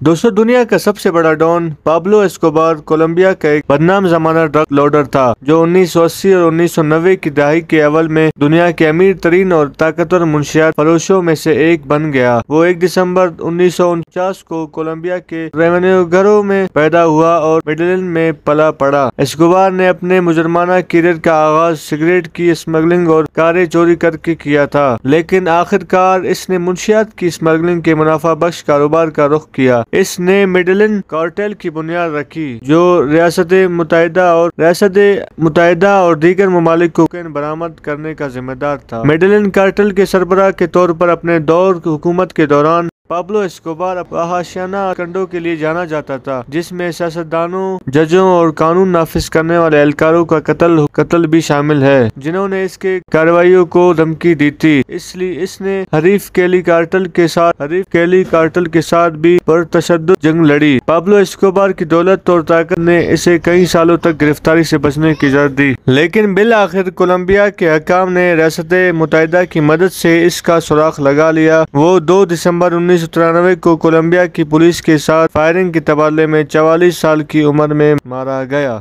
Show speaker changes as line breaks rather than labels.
दोस्तों, दुनिया का सबसे बड़ा डॉन पाब्लो एस्कोबार कोलंबिया का एक बदनाम जमाना ड्रग लॉर्डर था जो 1980 और 1990 की दहाई के अव्वल में दुनिया के अमीर तरीन और ताकतवर मुंशियात फरोशों में से एक बन गया। वो 1 दिसंबर 1949 को कोलंबिया के रेवेनेग्रो में पैदा हुआ और मेडेलिन में पला पड़ा। एस्कोबार ने अपने मुजरमाना करियर का आगाज सिगरेट की स्मगलिंग और कारें चोरी करके किया था, लेकिन आखिरकार इसने मुंशियात की स्मगलिंग के मुनाफा बख्श कारोबार का रुख किया। इसने मेडेलिन कार्टेल की बुनियाद रखी जो रियासत मुत्तहिदा और दीगर ममालिक को कोकेन बरामद करने का जिम्मेदार था। मेडेलिन कार्टेल के सरबराह के तौर पर अपने दौर हुकूमत के दौरान पाब्लो एस्कोबार वहशियाना कंडों के लिए जाना जाता था, जिसमें सियासतदानों, जजों और कानून नाफिज करने वाले एहलकारों का कत्ल भी शामिल है, जिन्होंने इसके कार्रवाइयों को धमकी दी थी। इसलिए इसने हरीफ केली कार्टेल के साथ भी पुरतशद्दुद जंग लड़ी। पाब्लो एस्कोबार की दौलत और ताकत ने इसे कई सालों तक गिरफ्तारी से बचने की इजाजत दी, लेकिन बिल आखिर कोलंबिया के हकाम ने रियासत मुत्तहिदा की मदद से इसका सुराग लगा लिया। वो 2 दिसंबर 1993 को कोलंबिया की पुलिस के साथ फायरिंग के तबादले में 44 साल की उम्र में मारा गया।